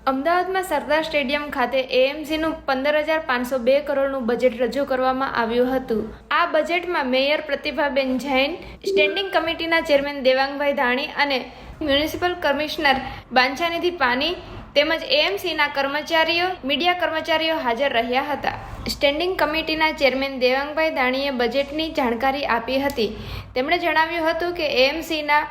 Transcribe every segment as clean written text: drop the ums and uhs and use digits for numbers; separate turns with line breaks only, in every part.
અમદાવાદમાં સરદાર સ્ટેડિયમ ખાતે એએમસીનું 15,502 કરોડનું બજેટ રજૂ કરવામાં આવ્યું હતું. આ બજેટમાં મેયર પ્રતિભાબેન જૈન, સ્ટેન્ડિંગ કમિટીના ચેરમેન દેવાંગભાઈ ધાણી અને મ્યુનિસિપલ કમિશનર બાંછાનિધિ પાની તેમજ એએમસીના કર્મચારીઓ, મીડિયા કર્મચારીઓ હાજર રહ્યા હતા. સ્ટેન્ડિંગ કમિટીના ચેરમેન દેવાંગભાઈ ધાણીએ બજેટની જાણકારી આપી હતી. તેમણે જણાવ્યું હતું કે એએમસીના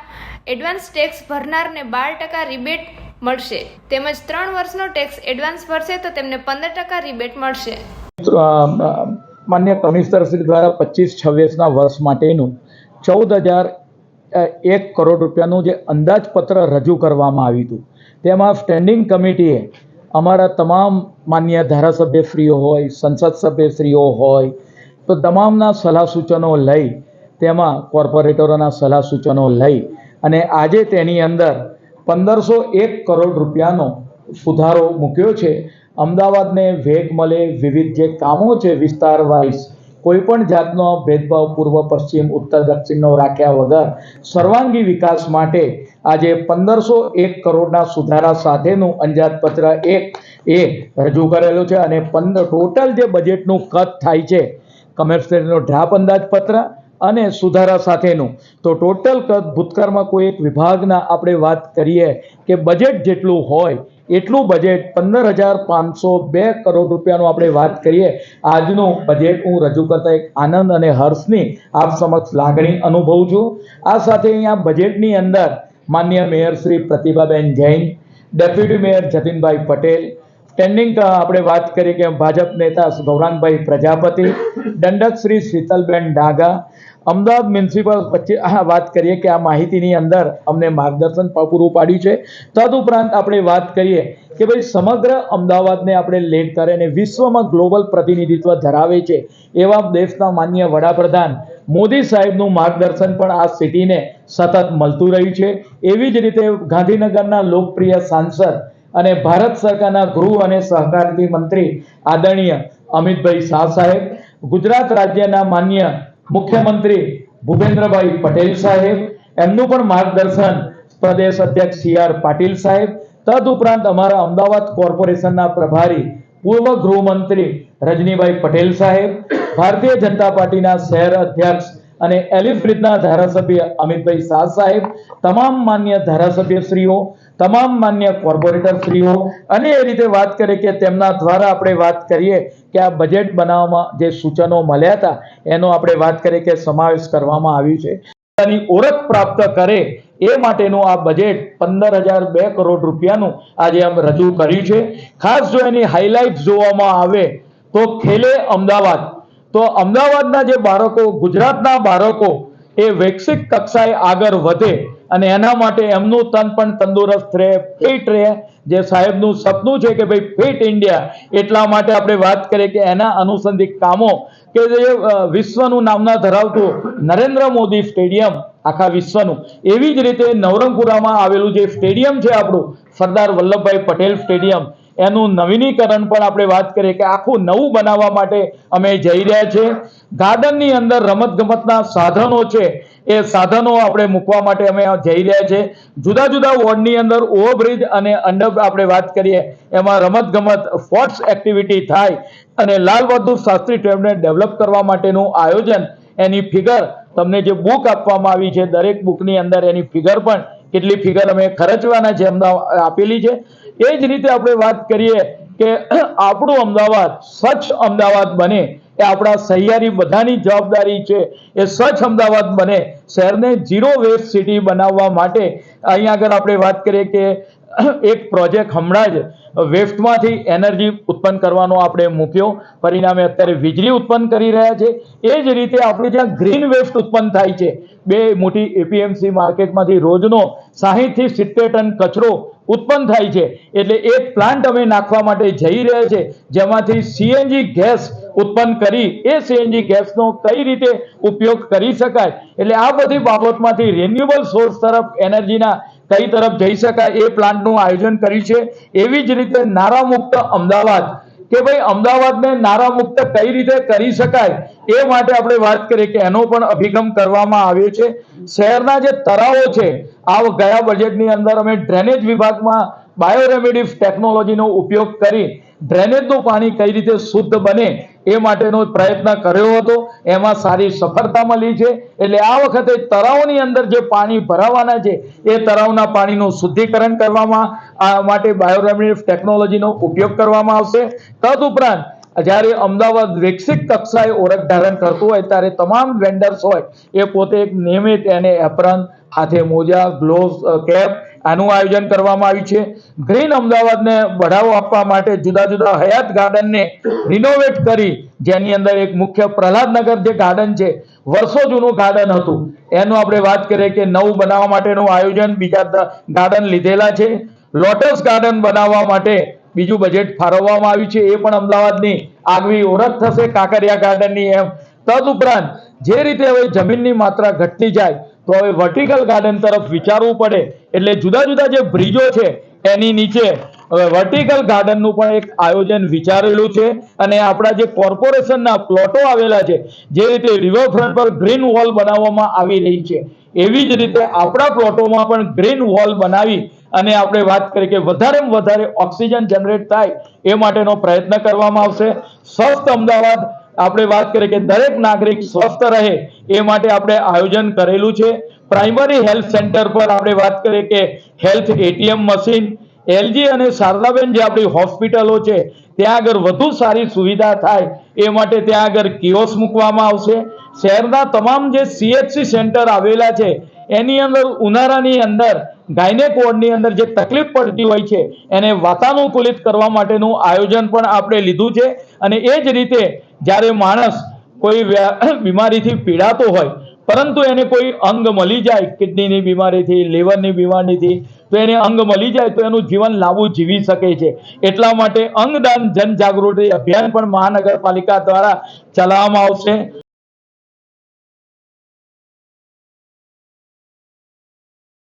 એડવાન્સ ટેક્સ ભરનારને 12% રિબેટ મળશે તેમજ 3 વર્ષનો ટેક્સ એડવાન્સ ભરશે તો તેમને 15% રિબેટ મળશે.
માન્ય કમિશનર શ્રી દ્વારા 25-26ના વર્ષ માટેનું 14,001 કરોડ રૂપિયાનું જે અંદાજપત્ર રજૂ કરવામાં આવ્યું હતું, તેમાં સ્ટેન્ડિંગ કમિટીએ અમારા તમામ માન્ય ધારાસભ્યશ્રીઓ હોય, સંસદ સભ્યશ્રીઓ હોય, તો તમામના સલાહ સૂચનો લઈ, તેમાં કોર્પોરેટરોના સલાહ સૂચનો લઈ અને આજે તેની અંદર 1,501 કરોડ રૂપિયાનો સુધારો મૂક્યો છે. અમદાવાદને વેગ મળે, વિવિધ જે કામો છે વિસ્તાર વાઇઝ, કોઈ પણ જાતનો ભેદભાવ પૂર્વ પશ્ચિમ ઉત્તર દક્ષિણનો રાખ્યા વગર સર્વાંગી વિકાસ માટે આજે 1,501 કરોડના સુધારા સાથેનું અંદાજપત્ર એ રજૂ કરેલું છે. અને ટોટલ જે બજેટનું કદ થાય છે કમિશનરનો ડ્રાફ્ટ અંદાજપત્ર અને સુધારા સાથેનું, તો ટોટલ કદ ભૂતકાળમાં કોઈ એક વિભાગના આપણે વાત કરીએ કે બજેટ જેટલું હોય એટલું બજેટ 15,502 કરોડ રૂપિયાનું આપણે વાત કરીએ. આજનું બજેટ હું રજૂ કરતા એક આનંદ અને હર્ષની આપ સમક્ષ લાગણી અનુભવું છું. આ સાથે અહીંયા બજેટની અંદર માન્ય mayor Shri Pratibhaben Jain, deputy mayor Jatinbhai Patel, standing આપણે વાત કરીએ કે ભાજપ નેતા ગૌરાંગભાઈ પ્રજાપતિ, દંડક શ્રી શીતલબેન ડાગા, અમદાવાદ મ્યુનિસિપલ વાત કરીએ કે આ માહિતીની અંદર અમને માર્ગદર્શન પૂરું પાડ્યું છે. તદુપરાંત આપણે વાત કરીએ કે ભાઈ સમગ્ર અમદાવાદને આપણે લેડ કરે અને વિશ્વમાં ગ્લોબલ પ્રતિનિધિત્વ ધરાવે છે એવા દેશના માન્ય વડાપ્રધાન મોદી સાહેબનું માર્ગદર્શન પણ આ સિટીને સતત મળતું રહ્યું છે. એવી જ રીતે ગાંધીનગરના લોકપ્રિય સાંસદ અને ભારત સરકારના ગૃહ અને સહકારી મંત્રી આદરણીય અમિતભાઈ શાહ સાહેબ, ગુજરાત રાજ્યના માન્ય મુખ્યમંત્રી ભૂપેન્દ્રભાઈ પટેલ સાહેબ, એમનું પણ માર્ગદર્શન પ્રદેશ અધ્યક્ષ CR પાટીલ સાહેબ, તદુપરાંત અમારા અમદાવાદ કોર્પોરેશનના પ્રભારી પૂર્વ ગૃહમંત્રી રજનીભાઈ પટેલ સાહેબ, ભારતીય જનતા પાર્ટીના શહેર અધ્યક્ષ અને એલિફ બ્રિજના ધારાસભ્ય અમિતભાઈ શાહ સાહેબ, તમામ માન્ય ધારાસભ્યશ્રીઓ, તમામ માન્ય કોર્પોરેટરશ્રીઓ, અને એ રીતે વાત કરીએ કે તેમના દ્વારા આપણે વાત કરીએ કે આ બજેટ બનાવવામાં જે સૂચનો મળ્યા હતા એનો આપણે વાત કરીએ કે સમાવેશ કરવામાં આવ્યું છે. તેની ઓળખ પ્રાપ્ત કરે એ માટેનું આ બજેટ 15,002 કરોડ રૂપિયાનું આજે આમ રજૂ કર્યું છે. ખાસ જો એની હાઇલાઇટ જોવામાં આવે તો ખેલે અમદાવાદ, તો અમદાવાદના જે બાળકો, ગુજરાતના બાળકો એ વૈશ્વિક કક્ષાએ આગળ વધે અને એના માટે એમનું તન પણ તંદુરસ્ત રહે, ફિટ રહે. જે સાહેબનું સપનું છે કે ભાઈ ફિટ ઇન્ડિયા, એટલા માટે આપણે વાત કરીએ કે એના અનુસંધિક કામો કે જે વિશ્વનું નામના ધરાવતું નરેન્દ્ર મોદી સ્ટેડિયમ આખા વિશ્વનું, એવી જ રીતે નવરંગપુરામાં આવેલું જે સ્ટેડિયમ છે આપણું સરદાર વલ્લભભાઈ પટેલ સ્ટેડિયમ, એનું નવીનીકરણ પણ આપણે વાત કરીએ કે આખું નવું બનાવવા માટે અમે જઈ રહ્યા છીએ. ગાર્ડનની અંદર રમતગમતના સાધનો છે એ સાધનો આપણે મૂકવા માટે અમે જઈ રહ્યા છીએ. જુદા જુદા વોર્ડની અંદર ઓવરબ્રિજ અને અંડર આપણે વાત કરીએ એમાં રમતગમત સ્પોર્ટ્સ એક્ટિવિટી થાય અને લાલ બહાદુર શાસ્ત્રી ટ્રેડને ડેવલપ કરવા માટેનું આયોજન, એની ફિગર તમને જે બુક આપવામાં આવી છે દરેક બુકની અંદર એની ફિગર પણ કેટલી ફિગર અમે ખર્ચવાના છે આપેલી છે. એ જ રીતે આપણે વાત કરીએ કે આપણું અમદાવાદ સ્વચ્છ અમદાવાદ બને એ આપણા સહિયારી બધાની જવાબદારી છે. એ સ્વચ્છ અમદાવાદ બને, શહેરને ઝીરો વેસ્ટ સિટી બનાવવા માટે અહીંયા આગળ આપણે વાત કરીએ કે એક પ્રોજેક્ટ હમણાં જ વેસ્ટમાંથી એનર્જી ઉત્પન્ન કરવાનો આપણે મૂક્યો, પરિણામે અત્યારે વીજળી ઉત્પન્ન કરી રહ્યા છે. એ જ રીતે આપણે જ્યાં ગ્રીન વેસ્ટ ઉત્પન્ન થાય છે, બે મોટી એપીએમસી માર્કેટમાંથી રોજનો 60 થી 70 ટન કચરો ઉત્પન્ન થાય છે, એટલે એક પ્લાન્ટ અમે નાખવા માટે જઈ રહ્યા છે જેમાંથી સીએનજી ગેસ ઉત્પન્ન કરી એ સીએનજી ગેસનો કઈ રીતે ઉપયોગ કરી શકાય, એટલે આ બધી બાબતમાંથી રિન્યુએબલ સોર્સ તરફ એનર્જીના કઈ તરફ જઈ શકાય એ પ્લાન્ટનું આયોજન કર્યું છે. એવી જ રીતે નારામુક્ત અમદાવાદ કે ભાઈ અમદાવાદને નારામુક્ત કઈ રીતે કરી શકાય એ માટે આપણે વાત કરીએ કે એનો પણ અભિગમ કરવામાં આવ્યો છે. શહેરના જે તળાવો છે, આ ગયા બજેટની અંદર અમે ડ્રેનેજ વિભાગમાં બાયોરેમેડિક્સ ટેકનોલોજીનો ઉપયોગ કરી ડ્રેનેજનું પાણી કઈ રીતે શુદ્ધ બને એ માટેનો પ્રયત્ન કર્યો હતો. એમાં સારી સફળતા મળી છે. એટલે આ વખતે તળાવની અંદર જે પાણી ભરાવાના છે એ તળાવના પાણીનું શુદ્ધિકરણ કરવામાં માટે બાયોરેમેડિક્સ ટેકનોલોજીનો ઉપયોગ કરવામાં આવશે. તદુપરાંત જ્યારે અમદાવાદ વૈશ્વિક કક્ષાએ ઓળખ ધારણ કરતું હોય ત્યારે તમામ વેન્ડર્સ હોય એ પોતે એક નિયમિત એને એપ્રન, હાથે મોજા, ગ્લોવ્સ, કેપ આનું આયોજન કરવામાં આવ્યું છે. ગ્રીન અમદાવાદને બઢાવો આપવા માટે જુદા જુદા હયાત ગાર્ડનને રિનોવેટ કરી, જેની અંદર એક મુખ્ય પ્રહલાદનગર જે ગાર્ડન છે, વર્ષો જૂનું ગાર્ડન હતું, એનું આપણે વાત કરીએ કે નવું બનાવવા માટેનું આયોજન બીજા ગાર્ડન લીધેલા છે. લોટસ ગાર્ડન બનાવવા માટે બીજું બજેટ ફાળવવામાં આવ્યું છે. એ પણ અમદાવાદની આગવી ઓળખ થશે કાંકરિયા ગાર્ડનની એમ. તદુપરાંત જે રીતે હવે જમીનની માત્રા ઘટતી જાય તો હવે વર્ટિકલ ગાર્ડન તરફ વિચારવું પડે. એટલે જુદા જુદા જે બ્રિજો છે એની નીચે હવે વર્ટિકલ ગાર્ડનનું પણ એક આયોજન વિચારેલું છે. અને આપણા જે કોર્પોરેશનના પ્લોટો આવેલા છે, જે રીતે રિવરફ્રન્ટ પર ગ્રીન વોલ બનાવવામાં આવી રહી છે, એવી જ રીતે આપણા પ્લોટોમાં પણ ગ્રીન વોલ બનાવી અને આપણે વાત કરીએ કે વધારેમાં વધારે ઓક્સિજન જનરેટ થાય એ માટેનો પ્રયત્ન કરવામાં આવશે. સ્વસ્થ અમદાવાદ આપણે વાત કરીએ કે દરેક નાગરિક સ્વસ્થ રહે એ માટે આપણે આયોજન કરેલું છે. પ્રાઇમરી હેલ્થ સેન્ટર પર આપણે વાત કરીએ કે હેલ્થ એટીએમ મશીન, એલજી અને શારદાબેન જે આપણી હોસ્પિટલો છે ત્યાં આગળ વધુ સારી સુવિધા થાય એ માટે ત્યાં આગળ કિયોસ્ક મૂકવામાં આવશે. શહેરના તમામ જે સીએચસી સેન્ટર આવેલા છે એની અંદર ઉનાળાની અંદર ગાયનેક વોર્ડની અંદર જે તકલીફ પડતી હોય છે એને વાતાનુકૂલિત કરવા માટેનું આયોજન પણ આપણે લીધું છે. અને એ જ રીતે જ્યારે માણસ કોઈ બીમારીથી પીડાતો હોય પરંતુ એને કોઈ અંગ મળી જાય, કિડનીની બીમારીથી, લીવરની બીમારીથી, તો એને અંગ મળી જાય તો એનું જીવન લાંબુ જીવી શકે છે. એટલા માટે અંગદાન જનજાગૃતિ અભિયાન પણ મહાનગરપાલિકા દ્વારા ચલાવવામાં આવશે.